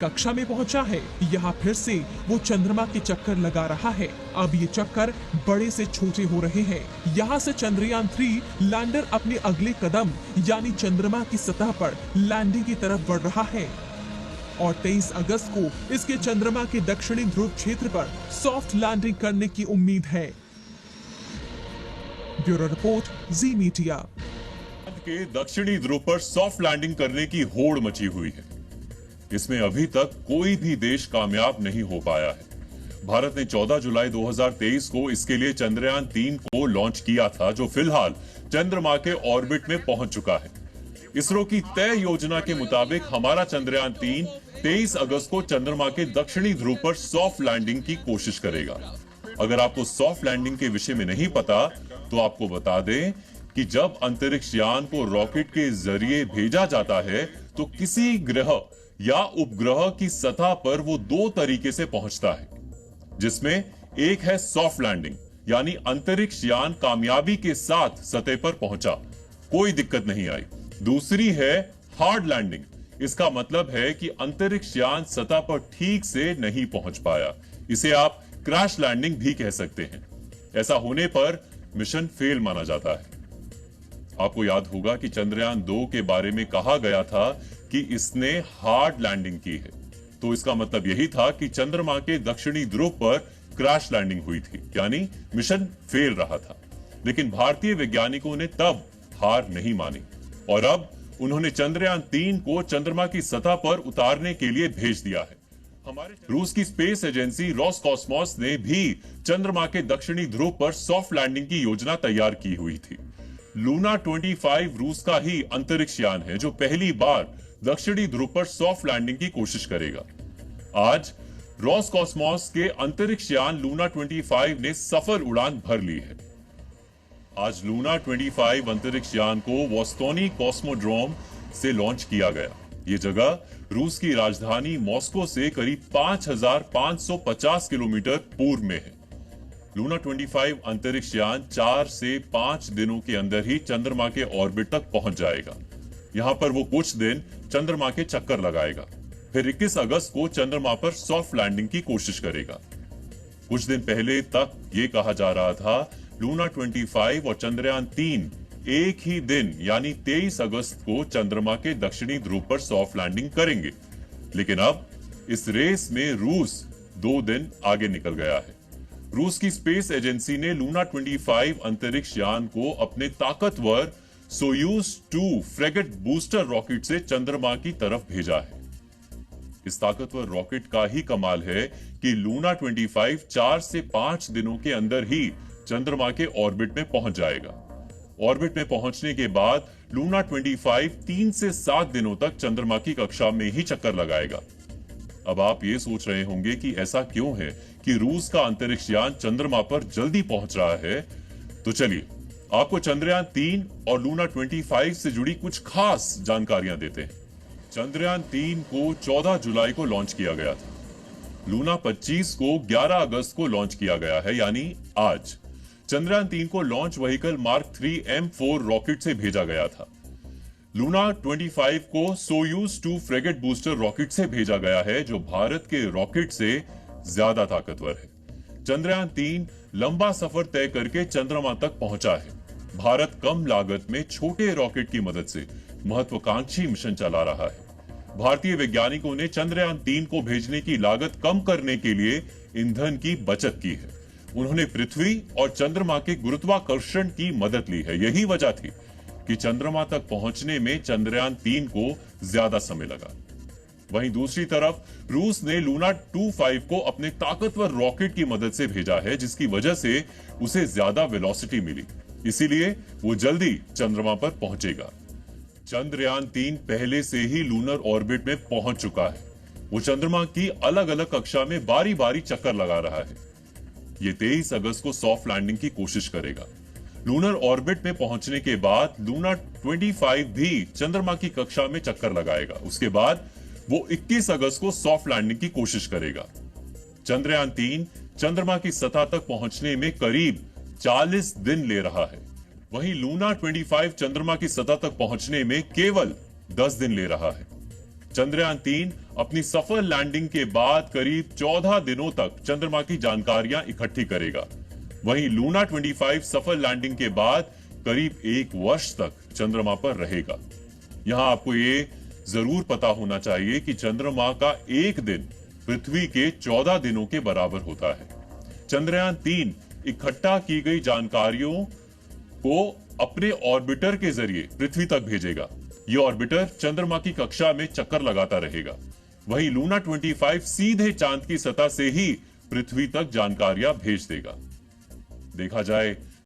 कक्षा में पहुंचा है। यहाँ फिर से वो चंद्रमा के चक्कर लगा रहा है। अब ये चक्कर बड़े से छोटे हो रहे हैं। यहाँ से चंद्रयान 3 लैंडर अपने अगले कदम यानी चंद्रमा की सतह पर लैंडिंग की तरफ बढ़ रहा है और 23 अगस्त को इसके चंद्रमा के दक्षिणी ध्रुव क्षेत्र पर सॉफ्ट लैंडिंग करने की उम्मीद है। ब्यूरो रिपोर्ट, जी मीडिया। के दक्षिणी ध्रुव पर सॉफ्ट लैंडिंग करने की होड़ मची हुई है। इसमें अभी तक कोई भी देश कामयाब नहीं हो पाया है। भारत ने 14 जुलाई 2023 को इसके लिए चंद्रयान 3 को लॉन्च किया था, जो फिलहाल चंद्रमा के ऑर्बिट में पहुंच चुका है। इसरो की तय योजना के मुताबिक हमारा चंद्रयान 3 23 अगस्त को चंद्रमा के दक्षिणी ध्रुव पर सॉफ्ट लैंडिंग की कोशिश करेगा। अगर आपको सॉफ्ट लैंडिंग के विषय में नहीं पता तो आपको बता दें कि जब अंतरिक्ष यान को रॉकेट के जरिए भेजा जाता है तो किसी ग्रह या उपग्रह की सतह पर वो दो तरीके से पहुंचता है, जिसमें एक है सॉफ्ट लैंडिंग यानी अंतरिक्ष यान कामयाबी के साथ सतह पर पहुंचा, कोई दिक्कत नहीं आई। दूसरी है हार्ड लैंडिंग। इसका मतलब है कि अंतरिक्ष यान सतह पर ठीक से नहीं पहुंच पाया। इसे आप क्रैश लैंडिंग भी कह सकते हैं। ऐसा होने पर मिशन फेल माना जाता है। आपको याद होगा कि चंद्रयान 2 के बारे में कहा गया था कि इसने हार्ड लैंडिंग की है, तो इसका मतलब यही था कि चंद्रमा के दक्षिणी ध्रुव पर क्रैश लैंडिंग हुई थी, यानी मिशन फेल रहा था। लेकिन भारतीय वैज्ञानिकों ने तब हार नहीं मानी और अब उन्होंने चंद्रयान 3 को चंद्रमा की सतह पर उतारने के लिए भेज दिया है। हमारे रूस की स्पेस एजेंसी रोसकॉस्मोस ने भी चंद्रमा के दक्षिणी ध्रुव पर सॉफ्ट लैंडिंग की योजना तैयार की हुई थी। लूना 25 रूस का ही अंतरिक्ष यान है जो पहली बार दक्षिणी ध्रुव पर सॉफ्ट लैंडिंग की कोशिश करेगा। आज रोसकॉस्मोस के अंतरिक्ष यान लूना 25 ने सफल उड़ान भर ली है। आज लूना 25 अंतरिक्ष यान को वोस्तोनी कॉस्मोड्रोम से लॉन्च किया गया। ये जगह रूस की राजधानी मॉस्को से करीब 5,550 किलोमीटर पूर्व में है। लूना 25 अंतरिक्ष यान 4 से 5 दिनों के अंदर ही चंद्रमा के ऑर्बिट तक पहुंच जाएगा। यहां पर वो कुछ दिन चंद्रमा के चक्कर लगाएगा, फिर 21 अगस्त को चंद्रमा पर सॉफ्ट लैंडिंग की कोशिश करेगा। कुछ दिन पहले तक ये कहा जा रहा था लूना 25 और चंद्रयान 3 एक ही दिन यानी 23 अगस्त को चंद्रमा के दक्षिणी ध्रुव पर सॉफ्ट लैंडिंग करेंगे। लेकिन अब इस रेस में रूस 2 दिन आगे निकल गया है। रूस की स्पेस एजेंसी ने लूना 25 अंतरिक्ष यान को अपने ताकतवर सोयूज 2 फ्रेगेट बूस्टर रॉकेट से चंद्रमा की तरफ भेजा है। इस ताकतवर रॉकेट का ही कमाल है कि लूना 25 4 से 5 दिनों के अंदर ही चंद्रमा के ऑर्बिट में पहुंच जाएगा। ऑर्बिट में पहुंचने के बाद लूना 25 3 से 7 दिनों तक चंद्रमा की कक्षा में ही चक्कर लगाएगा। अब आप ये सोच रहे होंगे कि ऐसा क्यों है कि रूस का अंतरिक्ष यान चंद्रमा पर जल्दी पहुंच रहा है। तो चलिए आपको चंद्रयान 3 और लूना 25 से जुड़ी कुछ खास जानकारियां देते हैं। चंद्रयान 3 को 14 जुलाई को लॉन्च किया गया था। लूना 25 को 11 अगस्त को लॉन्च किया गया है, यानी आज। चंद्रयान 3 को launch vehicle mark 3 M4 rocket से भेजा गया था। लूना 25 को सोयूज 2 फ्रेगेट बूस्टर रॉकेट से भेजा गया है, जो भारत के रॉकेट से ज्यादा ताकतवर है। चंद्रयान 3 लंबा सफर तय करके चंद्रमा तक पहुंचा है। भारत कम लागत में छोटे रॉकेट की मदद से महत्वाकांक्षी मिशन चला रहा है। भारतीय वैज्ञानिकों ने चंद्रयान 3 को भेजने की लागत कम करने के लिए ईंधन की बचत की है। उन्होंने पृथ्वी और चंद्रमा के गुरुत्वाकर्षण की मदद ली है। यही वजह थी कि चंद्रमा तक पहुंचने में चंद्रयान 3 को ज्यादा समय लगा। वहीं दूसरी तरफ रूस ने लूना 25 को अपने ताकतवर रॉकेट की मदद से भेजा है, जिसकी वजह से उसे ज्यादा वेलोसिटी मिली। इसीलिए वो जल्दी चंद्रमा पर पहुंचेगा। चंद्रयान 3 पहले से ही लूनर ऑर्बिट में पहुंच चुका है। वो चंद्रमा की अलग अलग कक्षा में बारी बारी चक्कर लगा रहा है। ये 23 अगस्त को सॉफ्ट लैंडिंग की कोशिश करेगा। लूनर ऑर्बिट में पहुंचने के बाद लूना 25 भी चंद्रमा की कक्षा में चक्कर लगाएगा। उसके बाद वो 21 अगस्त को सॉफ्ट लैंडिंग की कोशिश करेगा। चंद्रयान 3 चंद्रमा की सतह तक पहुंचने में करीब 40 दिन ले रहा है। वहीं लूना 25 चंद्रमा की सतह तक पहुंचने में केवल 10 दिन ले रहा है। चंद्रयान 3 अपनी सफल लैंडिंग के बाद करीब 14 दिनों तक चंद्रमा की जानकारियां इकट्ठी करेगा। वहीं लूना 25 सफल लैंडिंग के बाद करीब 1 वर्ष तक चंद्रमा पर रहेगा। यहां आपको ये जरूर पता होना चाहिए कि चंद्रमा का एक दिन पृथ्वी के 14 दिनों के बराबर होता है। चंद्रयान 3 इकट्ठा की गई जानकारियों को अपने ऑर्बिटर के जरिए पृथ्वी तक भेजेगा। यह ऑर्बिटर चंद्रमा की कक्षा में चक्कर लगाता रहेगा। वहीं लूना 25 सीधे चांद की सतह से ही पृथ्वी तक जानकारियां भेज देगा। देखा जाए